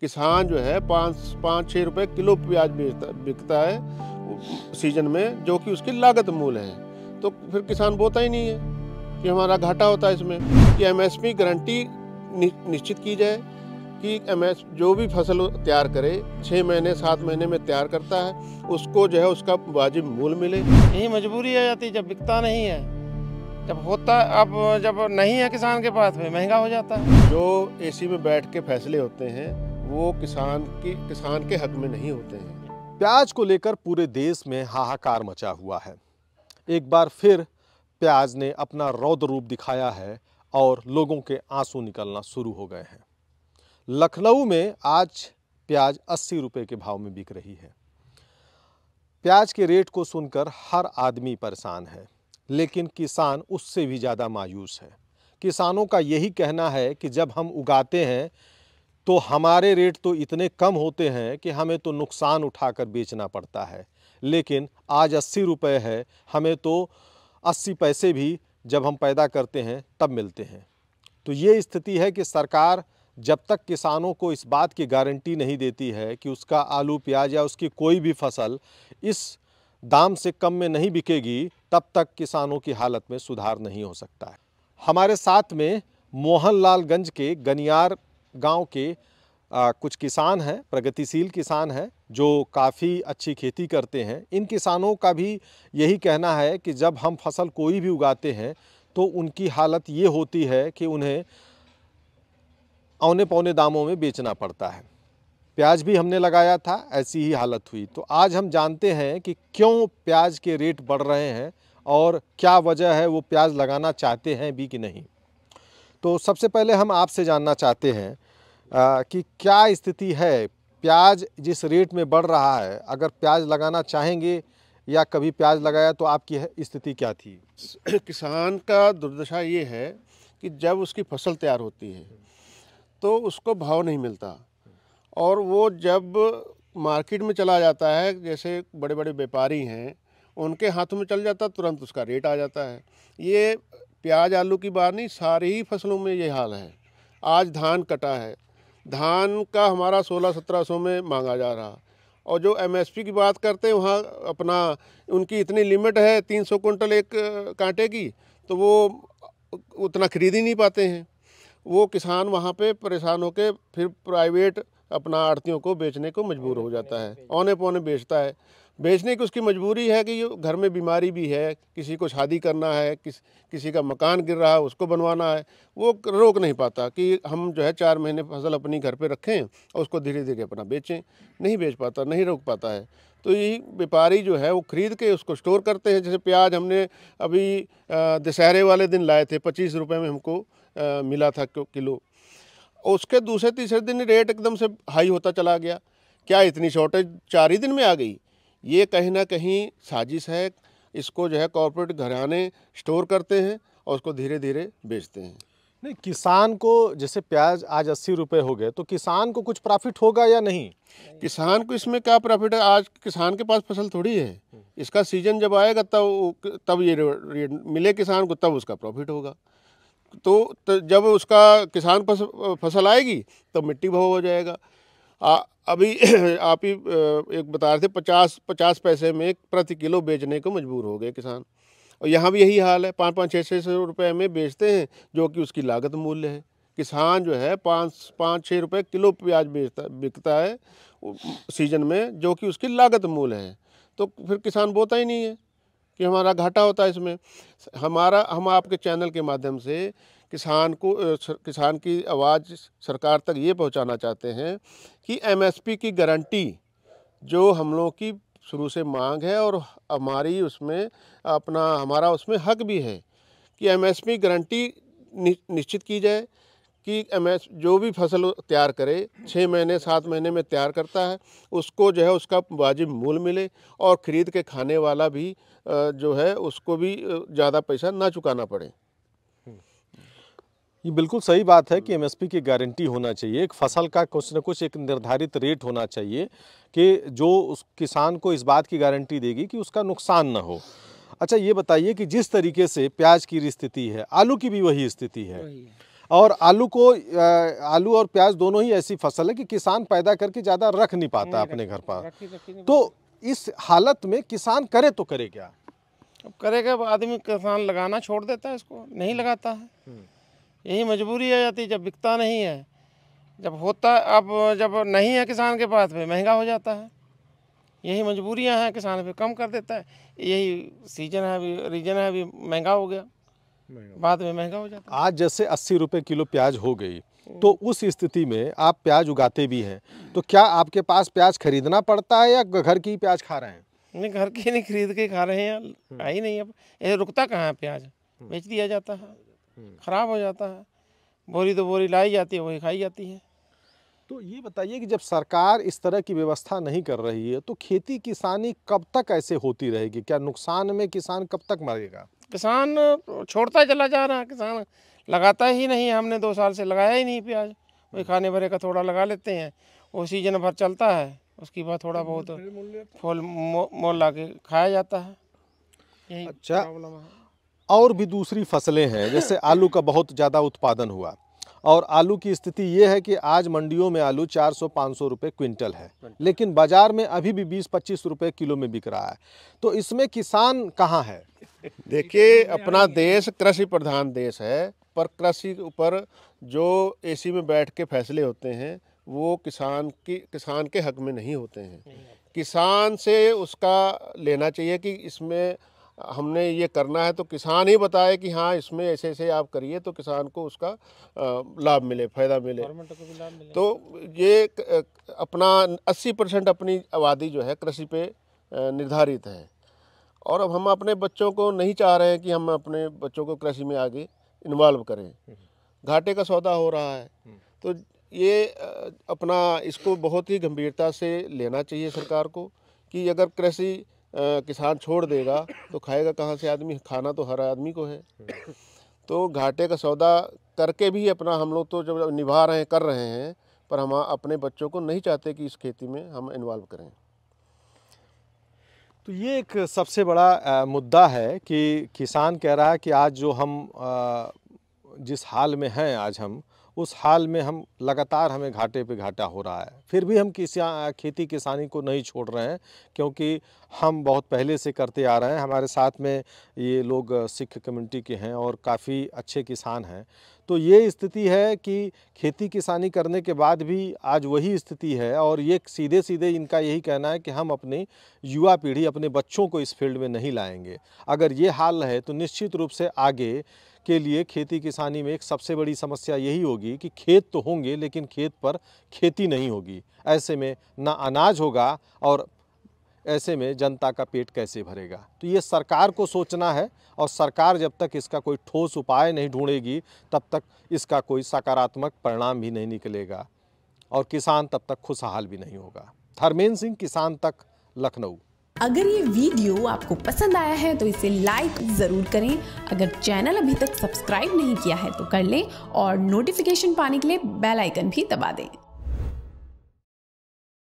किसान जो है 5-6 रुपए किलो प्याज बिकता है सीजन में, जो कि उसकी लागत मूल है। तो फिर किसान बोता ही नहीं है कि हमारा घाटा होता है इसमें। कि एमएसपी गारंटी निश्चित की जाए कि जो भी फसल तैयार करे 6 महीने 7 महीने में तैयार करता है, उसको जो है उसका वाजिब मूल्य मिले। यही मजबूरी आ जाती है जब बिकता नहीं है, जब होता, अब जब नहीं है किसान के पास में महंगा हो जाता है। जो एसी में बैठ के फैसले होते हैं वो किसान के हक में नहीं होते हैं। प्याज को लेकर पूरे देश में हाहाकार मचा हुआ है। एक बार फिर प्याज ने अपना रौद्र रूप दिखाया है और लोगों के आंसू निकलना शुरू हो गए हैं। लखनऊ में आज प्याज 80 रुपए के भाव में बिक रही है। प्याज के रेट को सुनकर हर आदमी परेशान है, लेकिन किसान उससे भी ज़्यादा मायूस है। किसानों का यही कहना है कि जब हम उगाते हैं तो हमारे रेट तो इतने कम होते हैं कि हमें तो नुकसान उठाकर बेचना पड़ता है, लेकिन आज 80 रुपये है, हमें तो 80 पैसे भी जब हम पैदा करते हैं तब मिलते हैं। तो ये स्थिति है कि सरकार जब तक किसानों को इस बात की गारंटी नहीं देती है कि उसका आलू प्याज या उसकी कोई भी फसल इस दाम से कम में नहीं बिकेगी, तब तक किसानों की हालत में सुधार नहीं हो सकता है। हमारे साथ में मोहनलालगंज के गनियार गांव के कुछ किसान हैं, प्रगतिशील किसान हैं जो काफ़ी अच्छी खेती करते हैं। इन किसानों का भी यही कहना है कि जब हम फसल कोई भी उगाते हैं तो उनकी हालत ये होती है कि उन्हें औने पौने दामों में बेचना पड़ता है। प्याज भी हमने लगाया था, ऐसी ही हालत हुई। तो आज हम जानते हैं कि क्यों प्याज के रेट बढ़ रहे हैं और क्या वजह है, वो प्याज लगाना चाहते हैं भी कि नहीं। तो सबसे पहले हम आपसे जानना चाहते हैं कि क्या स्थिति है, प्याज जिस रेट में बढ़ रहा है, अगर प्याज लगाना चाहेंगे या कभी प्याज लगाया तो आपकी स्थिति क्या थी? किसान का दुर्दशा ये है कि जब उसकी फसल तैयार होती है तो उसको भाव नहीं मिलता, और वो जब मार्केट में चला जाता है, जैसे बड़े बड़े व्यापारी हैं उनके हाथों में चल जाता, तुरंत उसका रेट आ जाता है। ये प्याज आलू की बात नहीं, सारी ही फसलों में ये हाल है। आज धान कटा है, धान का हमारा 1600-1700 में मांगा जा रहा, और जो एमएसपी की बात करते हैं वहाँ अपना उनकी इतनी लिमिट है 300 कुंटल एक कांटे की, तो वो उतना खरीद ही नहीं पाते हैं। वो किसान वहाँ पे परेशान होकर फिर प्राइवेट अपना आड़तियों को बेचने को मजबूर हो जाता है, औने पौने बेचता है। बेचने की उसकी मजबूरी है कि घर में बीमारी भी है, किसी को शादी करना है, किसी का मकान गिर रहा है उसको बनवाना है, वो रोक नहीं पाता कि हम जो है 4 महीने फसल अपनी घर पे रखें और उसको धीरे धीरे अपना बेचें। नहीं बेच पाता, नहीं रोक पाता है। तो यही व्यापारी जो है वो खरीद के उसको स्टोर करते हैं। जैसे प्याज हमने अभी दशहरे वाले दिन लाए थे, 25 रुपये में हमको मिला था किलो। उसके दूसरे तीसरे दिन रेट एकदम से हाई होता चला गया। क्या इतनी शॉर्टेज 4 ही दिन में आ गई? ये कहीं ना कहीं साजिश है। इसको जो है कॉर्पोरेट घराने स्टोर करते हैं और उसको धीरे धीरे बेचते हैं। नहीं, किसान को जैसे प्याज आज 80 रुपये हो गए तो किसान को कुछ प्रॉफिट होगा या नहीं? किसान को इसमें क्या प्रॉफिट है? आज किसान के पास फसल थोड़ी है। इसका सीजन जब आएगा तब ये रेट मिले किसान को, तब उसका प्रॉफिट होगा। तो जब उसका किसान फसल आएगी तब मिट्टी भाव हो जाएगा। अभी आप ही एक बता रहे थे 50 पैसे में प्रति किलो बेचने को मजबूर हो गए किसान, और यहाँ भी यही हाल है। 5-6 रुपये में बेचते हैं, जो कि उसकी लागत मूल्य है। किसान जो है 5-6 रुपये किलो प्याज बिकता है सीजन में, जो कि उसकी लागत मूल्य है। तो फिर किसान बोता ही नहीं है कि हमारा घाटा होता है इसमें। हम आपके चैनल के माध्यम से किसान की आवाज़ सरकार तक ये पहुंचाना चाहते हैं कि एमएसपी की गारंटी जो हम लोगों की शुरू से मांग है, और हमारा उसमें हक भी है कि एमएसपी गारंटी निश्चित की जाए कि जो भी फसल तैयार करे 6 महीने 7 महीने में तैयार करता है, उसको जो है उसका वाजिब मूल्य मिले, और ख़रीद के खाने वाला भी जो है उसको भी ज़्यादा पैसा ना चुकाना पड़े। ये बिल्कुल सही बात है कि एमएसपी की गारंटी होना चाहिए। एक फसल का कुछ न कुछ एक निर्धारित रेट होना चाहिए कि जो उस किसान को इस बात की गारंटी देगी कि उसका नुकसान ना हो। अच्छा, ये बताइए कि जिस तरीके से प्याज की स्थिति है, आलू की भी वही स्थिति है। और आलू और प्याज दोनों ही ऐसी फसल है कि किसान पैदा करके ज़्यादा रख नहीं पाता अपने घर पर। तो इस हालत में किसान करे तो करे क्या? अब करेगा आदमी, किसान लगाना छोड़ देता है, इसको नहीं लगाता है। यही मजबूरी आ जाती है जब बिकता नहीं है। जब होता, अब जब नहीं है किसान के पास में महंगा हो जाता है। यही मजबूरियां हैं, किसान पे कम कर देता है। यही सीजन है, अभी रीजन है, अभी महंगा हो गया, बाद में महंगा हो जाता है। आज जैसे 80 रुपये किलो प्याज हो गई, तो उस स्थिति में आप प्याज उगाते भी हैं, तो क्या आपके पास प्याज खरीदना पड़ता है या घर की प्याज खा रहे हैं? नहीं, घर के नहीं, खरीद के खा रहे हैं। आई नहीं, अब ये रुकता कहाँ है, प्याज बेच दिया जाता है, खराब हो जाता है। बोरी तो बोरी लाई जाती है, वही खाई जाती है। तो ये बताइए कि जब सरकार इस तरह की व्यवस्था नहीं कर रही है तो खेती किसानी कब तक ऐसे होती रहेगी? क्या नुकसान में किसान कब तक मरेगा? किसान छोड़ता चला जा रहा है, किसान लगाता ही नहीं है। हमने 2 साल से लगाया ही नहीं प्याज। वही खाने भरे का थोड़ा लगा लेते हैं, वो सीजन भर चलता है, उसके बाद थोड़ा बहुत फल मोल ला के खाया जाता है। यही अच्छा, प्रॉब्लम है। और भी दूसरी फसलें हैं, जैसे आलू का बहुत ज़्यादा उत्पादन हुआ और आलू की स्थिति ये है कि आज मंडियों में आलू 400-500 रुपये क्विंटल है, लेकिन बाजार में अभी भी 20-25 रुपये किलो में बिक रहा है। तो इसमें किसान कहाँ है? देखिए, अपना देश कृषि प्रधान देश है, पर कृषि के ऊपर जो एसी में बैठ के फैसले होते हैं वो किसान के हक में नहीं होते हैं। किसान से उसका लेना चाहिए कि इसमें हमने ये करना है, तो किसान ही बताए कि हाँ इसमें ऐसे ऐसे आप करिए, तो किसान को उसका लाभ मिले, फ़ायदा मिले। तो ये अपना 80% अपनी आबादी जो है कृषि पे निर्धारित है, और अब हम अपने बच्चों को नहीं चाह रहे हैं कि हम अपने बच्चों को कृषि में आगे इन्वॉल्व करें। घाटे का सौदा हो रहा है, तो ये अपना इसको बहुत ही गंभीरता से लेना चाहिए सरकार को कि अगर कृषि किसान छोड़ देगा तो खाएगा कहाँ से आदमी? खाना तो हर आदमी को है। तो घाटे का सौदा करके भी अपना हम लोग तो जब निभा रहे हैं, कर रहे हैं, पर हम अपने बच्चों को नहीं चाहते कि इस खेती में हम इन्वॉल्व करें। तो ये एक सबसे बड़ा मुद्दा है कि किसान कह रहा है कि आज जो हम जिस हाल में हैं, आज हम उस हाल में हम लगातार हमें घाटे पे घाटा हो रहा है, फिर भी हम खेती किसानी को नहीं छोड़ रहे हैं, क्योंकि हम बहुत पहले से करते आ रहे हैं। हमारे साथ में ये लोग सिख कम्युनिटी के हैं और काफ़ी अच्छे किसान हैं। तो ये स्थिति है कि खेती किसानी करने के बाद भी आज वही स्थिति है, और ये सीधे सीधे इनका यही कहना है कि हम अपनी युवा पीढ़ी, अपने बच्चों को इस फील्ड में नहीं लाएंगे। अगर ये हाल है तो निश्चित रूप से आगे के लिए खेती किसानी में एक सबसे बड़ी समस्या यही होगी कि खेत तो होंगे लेकिन खेत पर खेती नहीं होगी। ऐसे में ना अनाज होगा और ऐसे में जनता का पेट कैसे भरेगा? तो ये सरकार को सोचना है, और सरकार जब तक इसका कोई ठोस उपाय नहीं ढूंढेगी तब तक इसका कोई सकारात्मक परिणाम भी नहीं निकलेगा, और किसान तब तक खुशहाल भी नहीं होगा। धर्मेंद्र सिंह, किसान तक, लखनऊ। अगर ये वीडियो आपको पसंद आया है तो इसे लाइक ज़रूर करें। अगर चैनल अभी तक सब्सक्राइब नहीं किया है तो कर लें, और नोटिफिकेशन पाने के लिए बेल आइकन भी दबा दें।